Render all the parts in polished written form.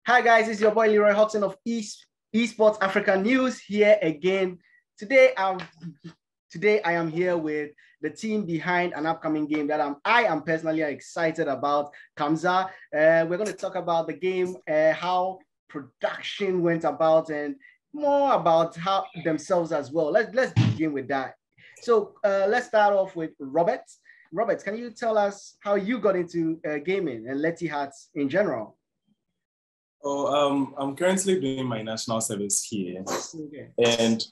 Hi guys, it's your boy Leroy Hawkson of Esports Africa News here again. Today I am here with the team behind an upcoming game that I am personally excited about, Karmzah. We're going to talk about the game, how production went about, and more about how themselves as well. Let's begin with that. So let's start off with Robert. Robert, can you tell us how you got into gaming and Leti Arts in general? I'm currently doing my national service here, Okay. and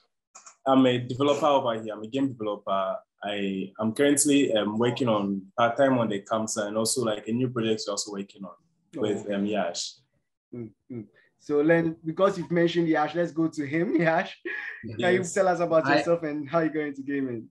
I'm a developer over here. I'm a game developer. I'm currently working on part-time on the Karmzah and also like a new project we're also working on with Yash. Mm-hmm. So then, because you've mentioned Yash, let's go to him. Yash, can you tell us about yourself and how you got into gaming?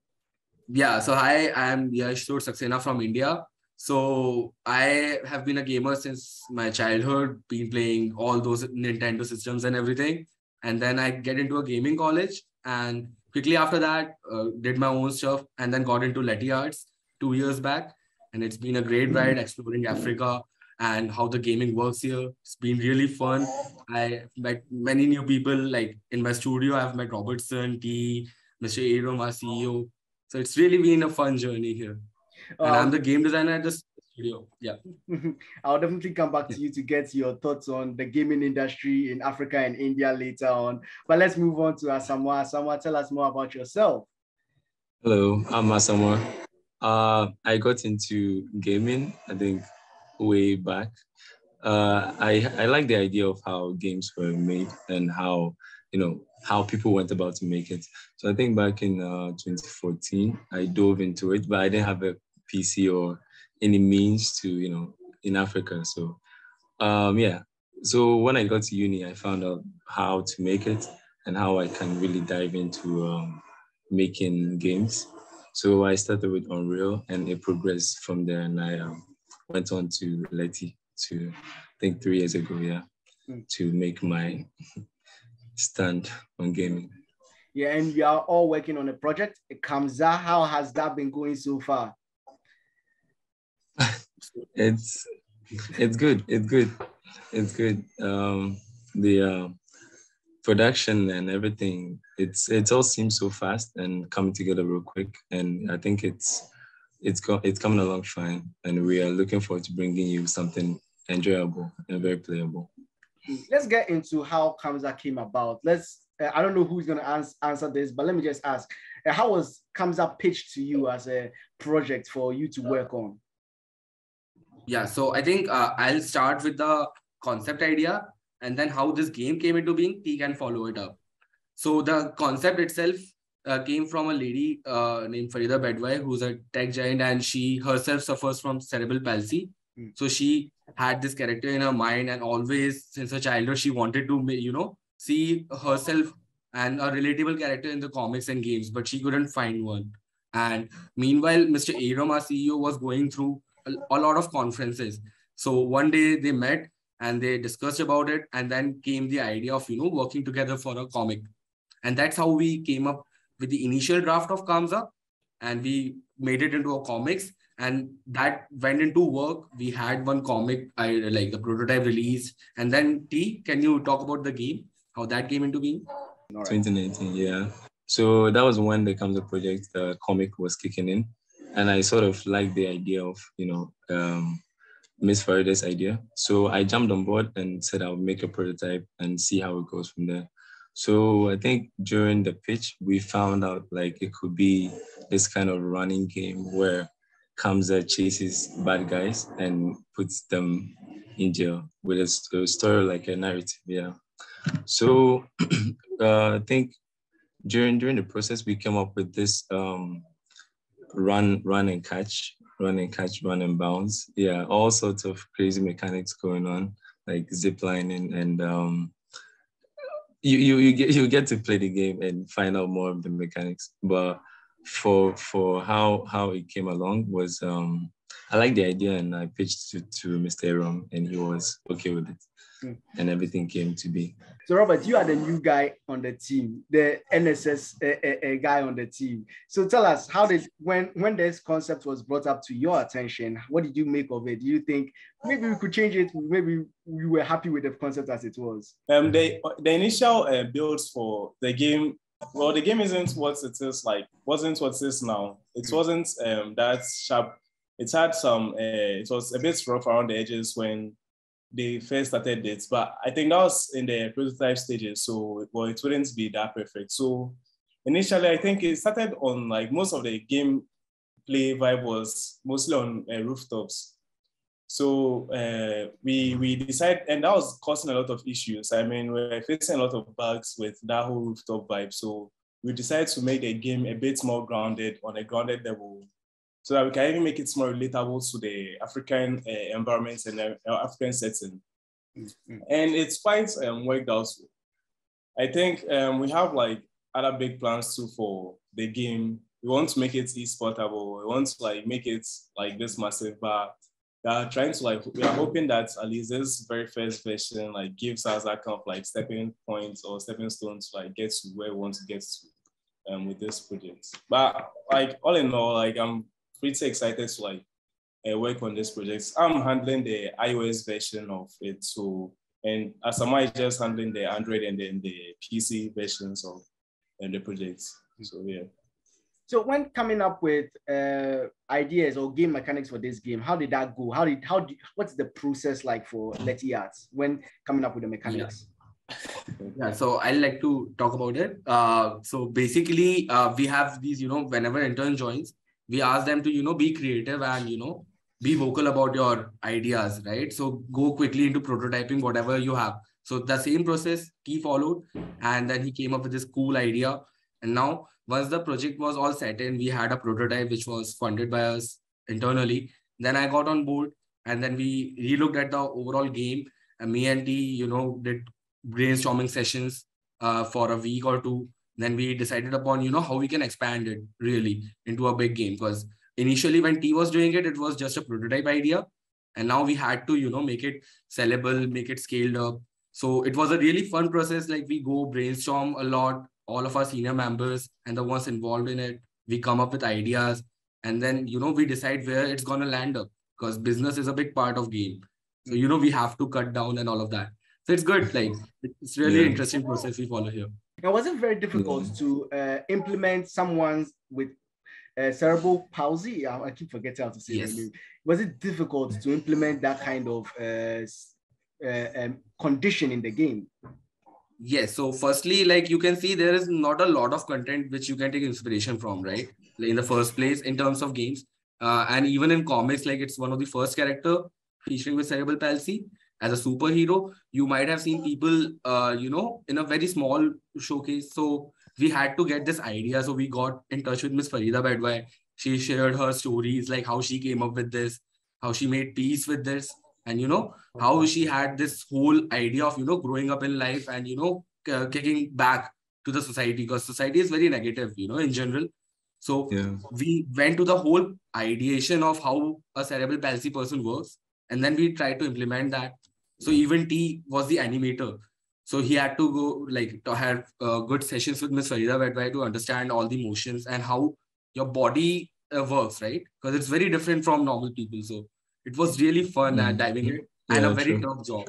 Yeah, so hi, I'm Yash Saxena from India. So I have been a gamer since my childhood, been playing all those Nintendo systems and everything. And then I get into a gaming college and quickly after that, did my own stuff and then got into Leti Arts 2 years back. And it's been a great ride exploring Africa and how the gaming works here. It's been really fun. I met many new people, like in my studio, I've met Robertson, T, Mr. Aaron, our CEO. So it's really been a fun journey here. And I'm the game designer at the studio. Yeah. I'll definitely come back to you to get your thoughts on the gaming industry in Africa and India later on. But let's move on to Asamoah. Asamoah, tell us more about yourself. Hello, I'm Asamoah. I got into gaming, I think, way back. I like the idea of how games were made and how people went about to make it. So I think back in 2014, I dove into it, but I didn't have a PC or any means to, in Africa. So So when I got to uni, I found out how to make it and how I can really dive into making games. So I started with Unreal and it progressed from there, and I went on to Leti I think 3 years ago, to make my stand on gaming. Yeah, and we are all working on a project. Karmzah, how has that been going so far? It's good. It's good. The production and everything, it all seems so fast and coming together real quick. And I think it's coming along fine. And we are looking forward to bringing you something enjoyable and very playable. Let's get into how Karmzah came about. I don't know who's going to answer this, but let me just ask, how was Karmzah pitched to you as a project for you to work on? Yeah, so I think I'll start with the concept idea and then how this game came into being. T can follow it up. So the concept itself came from a lady named Farida Bedwai, who's a tech giant, and she herself suffers from cerebral palsy. So she had this character in her mind, and always since her childhood, she wanted to, see herself and a relatable character in the comics and games, but she couldn't find one. And meanwhile, Mr. Aram, our CEO, was going through a lot of conferences. So one day they met and they discussed about it, and then came the idea of, working together for a comic. And that's how we came up with the initial draft of Karmzah, and we made it into a comics, and that went into work. We had one comic, like the prototype release, and then T, can you talk about the game, how that came into being? 2019, yeah. So that was when the Karmzah project, the comic was kicking in, and I sort of liked the idea of, Miss Farida's idea. So I jumped on board and said I'll make a prototype and see how it goes from there. So I think during the pitch, we found out like it could be this kind of running game where Karmzah chases bad guys and puts them in jail with a story like a narrative, yeah. So I think during the process, we came up with this run and catch, run and bounce. Yeah, all sorts of crazy mechanics going on, like zip lining, and you get to play the game and find out more of the mechanics. But for how it came along was I liked the idea and I pitched it to Mr. Aaron and he was okay with it. And everything came to be. So Robert, you are the new guy on the team, the NSS guy on the team. So tell us, how did when this concept was brought up to your attention, what did you make of it? Do you think maybe we could change it? Maybe you were happy with the concept as it was? The initial builds for the game, well, the game isn't what it is like, wasn't what it is now. It wasn't that sharp. It had some, it was a bit rough around the edges when they first started it, but I think that was in the prototype stages, so it wouldn't be that perfect. So initially, I think it started on like most of the game play vibe was mostly on rooftops. So we decided, and that was causing a lot of issues. I mean, we were facing a lot of bugs with that whole rooftop vibe. So we decided to make the game a bit more grounded on a grounded level, so that we can even make it more relatable to the African environments and African setting. Mm-hmm. And it's quite worked out. I think we have like other big plans too for the game. We want to make it e-sportable. We want to like make it like this massive, but we are trying to like, we are hoping that at least this very first version like gives us that kind of like stepping points or stepping stones to like get to where we want to get to with this project. But like all in all, like I'm pretty excited to like work on this project. I'm handling the iOS version of it, so and Asama is just handling the Android and then the PC versions of the projects. So yeah. So when coming up with ideas or game mechanics for this game, how did that go? What's the process like for Leti Arts when coming up with the mechanics? Yeah, so I'd like to talk about it. So basically, we have these, whenever intern joins, we ask them to, be creative and, be vocal about your ideas, right? So go quickly into prototyping whatever you have. So the same process he followed, and then he came up with this cool idea. And now, once the project was all set in, we had a prototype which was funded by us internally. Then I got on board, and then we relooked at the overall game. And me and T, did brainstorming sessions for a week or two. Then we decided upon, how we can expand it really into a big game. Because initially when T was doing it, it was just a prototype idea. And now we had to, make it sellable, make it scaled up. So it was a really fun process. Like we go brainstorm a lot, all of our senior members and the ones involved in it. We come up with ideas and then, we decide where it's going to land up because business is a big part of game. So, we have to cut down and all of that. So it's good. Like it's really interesting process we follow here. And was it very difficult to implement someone with cerebral palsy? I keep forgetting how to say it. Was it difficult to implement that kind of condition in the game? Yes. So firstly, like you can see, there is not a lot of content which you can take inspiration from, right? Like in the first place, in terms of games. And even in comics, like it's one of the first character featuring with cerebral palsy. As a superhero, you might have seen people, in a very small showcase. So we had to get this idea. So we got in touch with Miss Farida Badwai. She shared her stories, like how she came up with this, how she made peace with this, and, how she had this whole idea of, growing up in life and, kicking back to the society because society is very negative, in general. So we went to the whole ideation of how a cerebral palsy person works. And then we tried to implement that. So even T was the animator. So he had to go to have good sessions with Miss Farida Badwai to understand all the motions and how your body works, right? Because it's very different from normal people. So it was really fun diving in and a very tough job.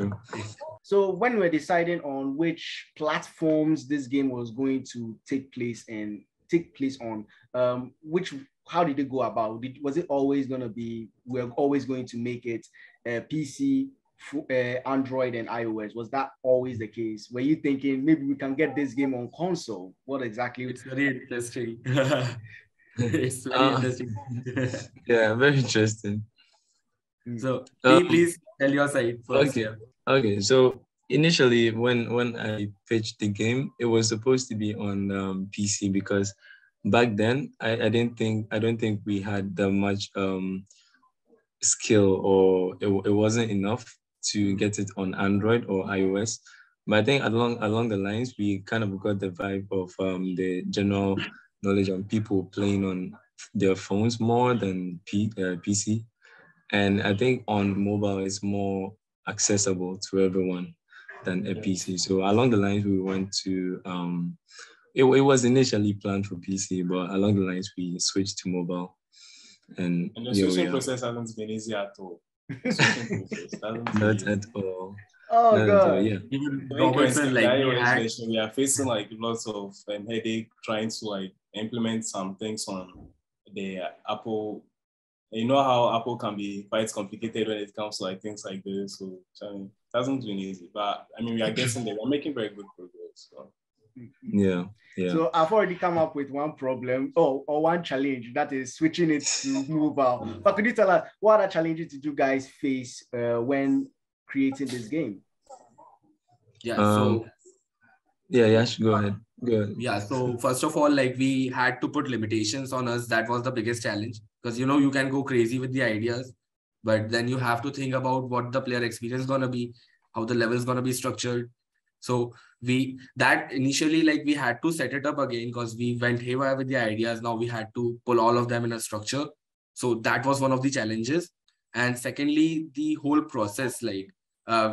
So when we're deciding on which platforms this game was going to take place on, how did it go about? Was it always going to be, we're always going to make it PC, Android and iOS? Was that always the case? Were you thinking maybe we can get this game on console? What exactly? It's very interesting. It's very interesting. Yeah, very interesting. So please tell your side first. Okay. So initially when I pitched the game, it was supposed to be on PC because back then I don't think we had that much skill, or it wasn't enough to get it on Android or iOS. But I think along the lines, we kind of got the vibe of the general knowledge on people playing on their phones more than PC. And I think on mobile, it's more accessible to everyone than a PC. So along the lines, we went to, it was initially planned for PC, but along the lines, we switched to mobile. And the switching process hasn't been easy at all. Not at all. Oh Not God. at all, yeah. Even Robertson, we are facing like lots of headache trying to like implement some things on the Apple. You know how Apple can be quite complicated when it comes to like things like this. So it hasn't been easy, but I mean we are getting there. We're making very good progress. So. Yeah. So I've already come up with one problem or one challenge, that is switching it to mobile. But could you tell us what other challenges did you guys face when creating this game? Yeah. Go ahead. Yeah. So first of all, like we had to put limitations on us. That was the biggest challenge because you can go crazy with the ideas, but then you have to think about what the player experience is gonna be, how the level is gonna be structured. So that initially, like we had to set it up again because we went haywire with the ideas. Now we had to pull all of them in a structure. So that was one of the challenges. And secondly, the whole process, like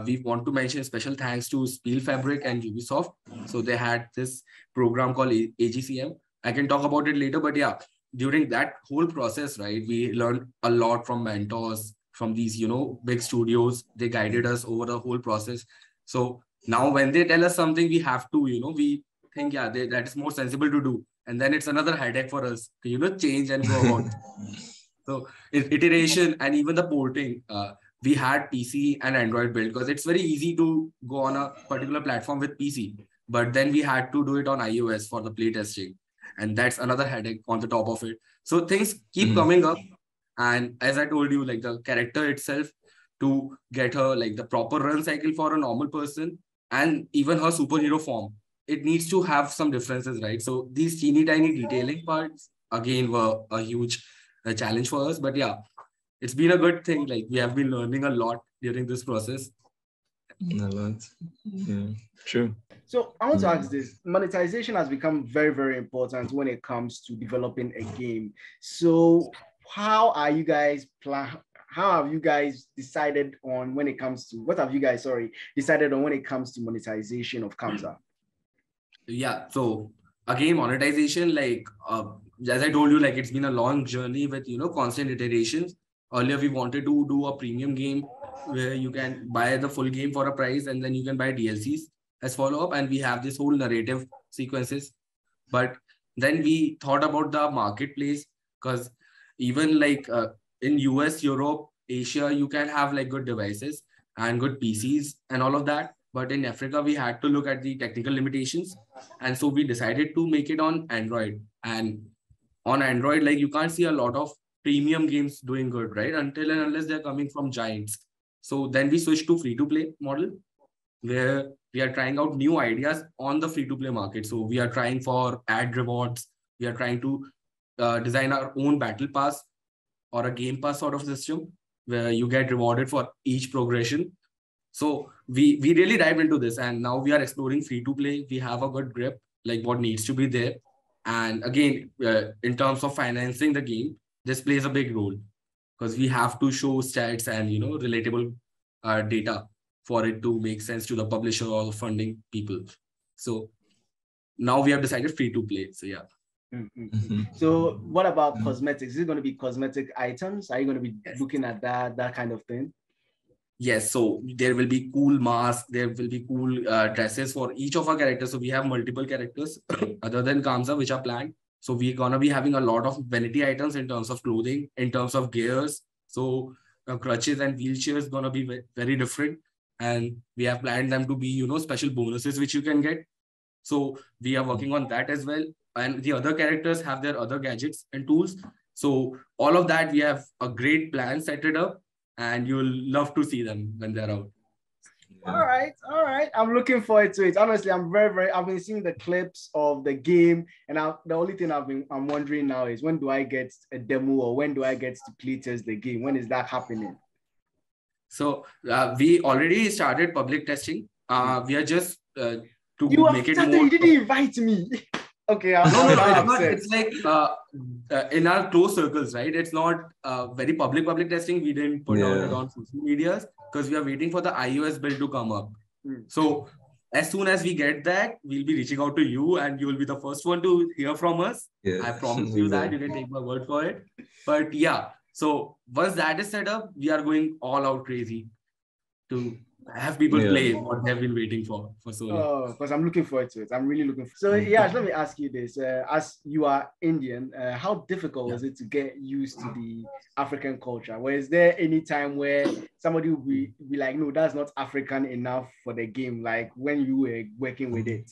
we want to mention special thanks to Spiel Fabric and Ubisoft. So they had this program called AGCM. I can talk about it later, but yeah, during that whole process, right, we learned a lot from mentors, from these, big studios. They guided us over the whole process. So now when they tell us something, we have to, we think, that is more sensible to do. And then it's another headache for us to, change and go about. So iteration and even the porting, we had PC and Android built because it's very easy to go on a particular platform with PC. But then we had to do it on iOS for the play testing. And that's another headache on the top of it. So things keep coming up. And as I told you, like the character itself, to get her like the proper run cycle for a normal person and even her superhero form, it needs to have some differences, right? So these teeny tiny detailing parts, again, were a huge challenge for us. But yeah, it's been a good thing. Like we have been learning a lot during this process. A lot. Yeah, true. So I want to ask this. Monetization has become very, very important when it comes to developing a game. So how have you guys decided on when it comes to, decided on when it comes to monetization of Karmzah? Yeah, so again, monetization, like as I told you, like it's been a long journey with constant iterations. Earlier we wanted to do a premium game where you can buy the full game for a price and then you can buy DLCs as follow-up, and we have this whole narrative sequences. But then we thought about the marketplace, because even like in US, Europe, Asia, you can have like good devices and good PCs and all of that. But in Africa, we had to look at the technical limitations. And so we decided to make it on Android. And on Android, like you can't see a lot of premium games doing good, right? Until and unless they're coming from giants. So then we switched to free-to-play model, where we are trying out new ideas on the free-to-play market. So we are trying for ad rewards. We are trying to design our own battle pass or a game pass sort of system where you get rewarded for each progression. So we really dive into this, and now we are exploring free-to-play. We have a good grip, like what needs to be there. And again, in terms of financing the game, this plays a big role because we have to show stats and relatable data for it to make sense to the publisher or the funding people. So now we have decided free-to-play. So yeah. So what about cosmetics? Is it going to be cosmetic items? Are you going to be looking at that kind of thing? Yes, so there will be cool masks, there will be cool dresses for each of our characters. So we have multiple characters other than Karmzah, which are planned. So we're going to be having a lot of vanity items in terms of clothing, in terms of gears. So crutches and wheelchairs going to be very different. And we have planned them to be, special bonuses which you can get. So we are working on that as well. And the other characters have their other gadgets and tools. So all of that, we have a great plan set it up. And you'll love to see them when they're out. All right. I'm looking forward to it. Honestly, I've been seeing the clips of the game, and the only thing I'm wondering now is, when do I get a demo, or when do I get to play test the game? When is that happening? So we already started public testing. We are just You didn't invite me. Okay, No, I'm it's now not. upset. It's like in our close circles, right? It's not very public testing. We didn't put out it on social medias because we are waiting for the iOS build to come up. So as soon as we get that, we'll be reaching out to you and you will be the first one to hear from us. Yeah. I promise you that. You can take my word for it. But yeah, so once that is set up, we are going all out crazy to have people play what they've been waiting for so long. Oh, because I'm looking forward to it. I'm really looking forward. So yeah, let me ask you this: as you are Indian, how difficult was it to get used to the African culture? Was there any time where somebody will be like, no, that's not African enough for the game, like when you were working with it?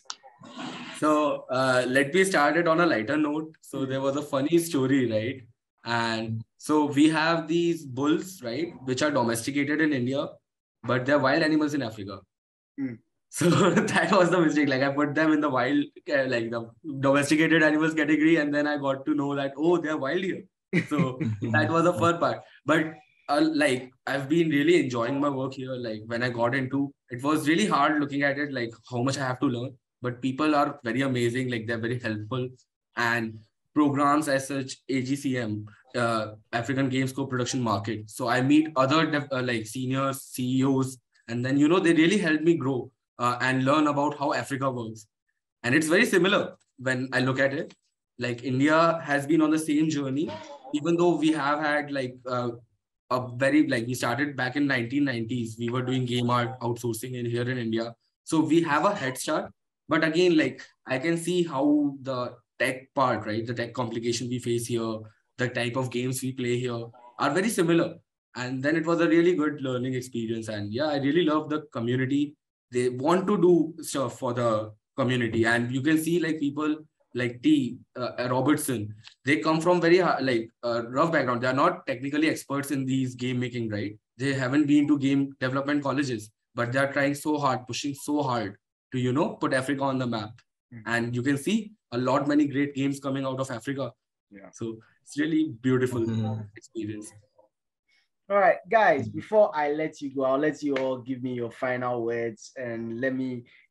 So let me start it on a lighter note. So there was a funny story, right? And so we have these bulls, right, which are domesticated in India, but they're wild animals in Africa. So that was the mistake. Like I put them in the wild, like the domesticated animals category, and then I got to know that, oh, they're wild here. So that was the fun part. But like I've been really enjoying my work here. Like when I got into, it was really hard looking at it, like how much I have to learn. But people are very amazing. Like they're very helpful, and programs as such, AGCM, African Games Co-Production Market. So I meet other like seniors, CEOs, and then they really help me grow and learn about how Africa works. And it's very similar when I look at it. Like India has been on the same journey, even though we have had like a very, like we started back in 1990s. We were doing game art outsourcing here in India. So we have a head start. But again, like I can see how the tech part, right? The tech complication we face here, the type of games we play here are very similar. And then it was a really good learning experience. And yeah, I really love the community. They want to do stuff for the community. And you can see like people like Robertson, they come from very rough background. They are not technically experts in these game making, right? They haven't been to game development colleges, but they are trying so hard, pushing so hard to, put Africa on the map. And you can see many great games coming out of Africa. Yeah. So it's really beautiful experience. All right, guys, before I let you go, I'll let you all give me your final words and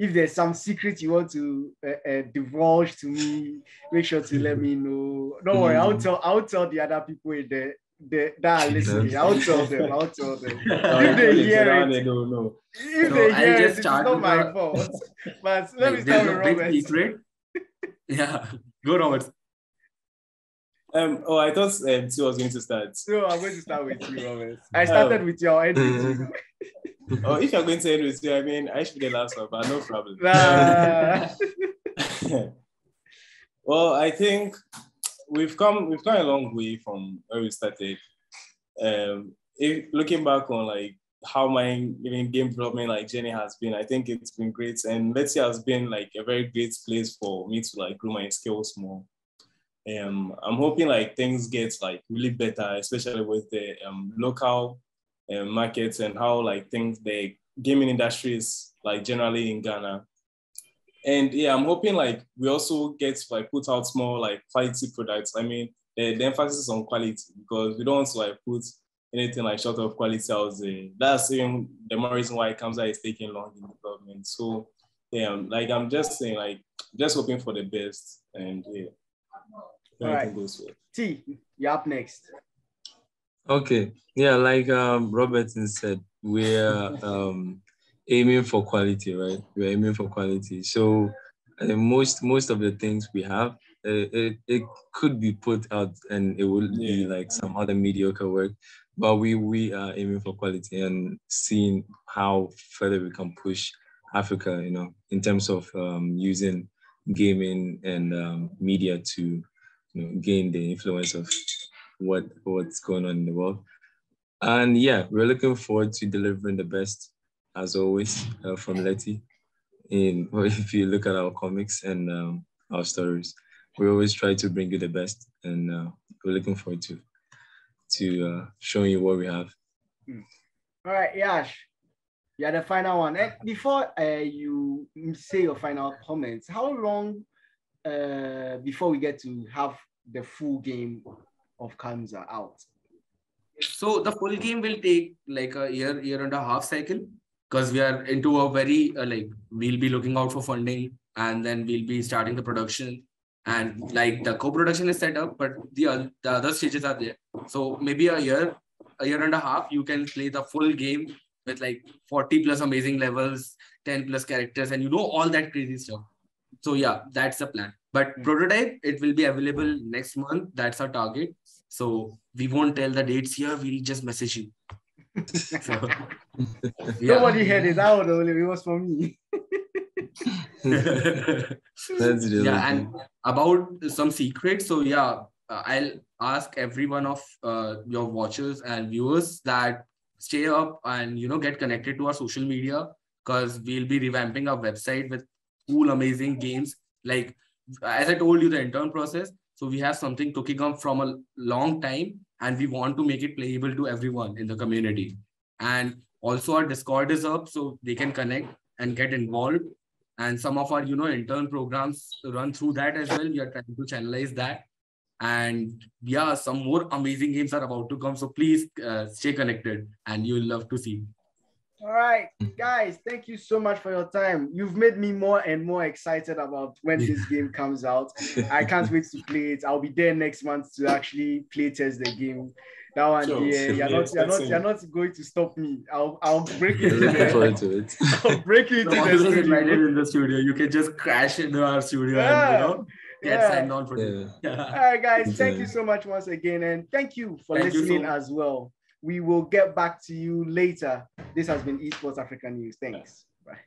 if there's some secret you want to divulge to me, make sure to let me know. Don't worry, I'll tell the other people in that are listening. I'll tell them. If they hear it, they don't know. If they hear it, it's not my fault. But let me start with Robert. Secret. Yeah, go Robert. I thought T was going to start. No, I'm going to start with you, Robert. I started with your end with you. Oh, if you're going to end with you, I mean, I should be the last one, but no problem. Well, I think we've come a long way from where we started. If looking back on like how my game development like journey has been, I think it's been great, and Leti has been like a very great place for me to like grow my skills more. I'm hoping like things get like really better, especially with the local markets and how like the gaming industry is like generally in Ghana. And yeah, I'm hoping like we also get to like put out more like quality products. I mean, the emphasis on quality, because we don't want to like put anything like short of quality out there. That's even the more reason why Karmzah is taking long in development. So yeah, like I'm just saying, like just hoping for the best, and yeah. All right. T, you're up next. Okay. Yeah, like Robertson said, we're aiming for quality, right? We're aiming for quality. So most of the things we have, it could be put out and it will be like some other mediocre work, but we are aiming for quality and seeing how further we can push Africa, in terms of using gaming and media to gain the influence of what's going on in the world. And yeah, we're looking forward to delivering the best, as always, from Leti. If you look at our comics and our stories, we always try to bring you the best, and we're looking forward to showing you what we have. All right, Yash, you're the final one. Before you say your final comments, how long before we get to have the full game of Karmzah out? So the full game will take like a year and a half cycle, because we are into a very we'll be looking out for funding, and then we'll be starting the production, And like the co-production is set up, but the other stages are there. So maybe a year and a half, you can play the full game with like 40 plus amazing levels, 10 plus characters, and all that crazy stuff. So yeah, that's the plan. But prototype, it will be available next month. That's our target. So we won't tell the dates here. We'll just message you. So, yeah. Nobody heard it out. Only it was for me. That's really yeah, and about some secrets. So yeah, I'll ask every one of your watchers and viewers that stay up and get connected to our social media, because we'll be revamping our website with cool, amazing games. Like as I told you, the intern process. So we have something cooking up from a long time, and we want to make it playable to everyone in the community. And also our Discord is up, so they can connect and get involved. And some of our, intern programs run through that as well. We are trying to channelize that. And yeah, some more amazing games are about to come. So please stay connected, and you'll love to see. All right, guys, thank you so much for your time. You've made me more and more excited about when this game comes out. I can't wait to play it. I'll be there next month to actually play test the game. That one, Sure. you're not going to stop me. I'll break it. looking forward to it. I'll break you into the Always studio. invited in the studio. You can just crash into our studio and get signed on for it. All right, guys, thank you so much once again, and thank you for listening as well. We will get back to you later. This has been Esports Africa News. Thanks. Bye.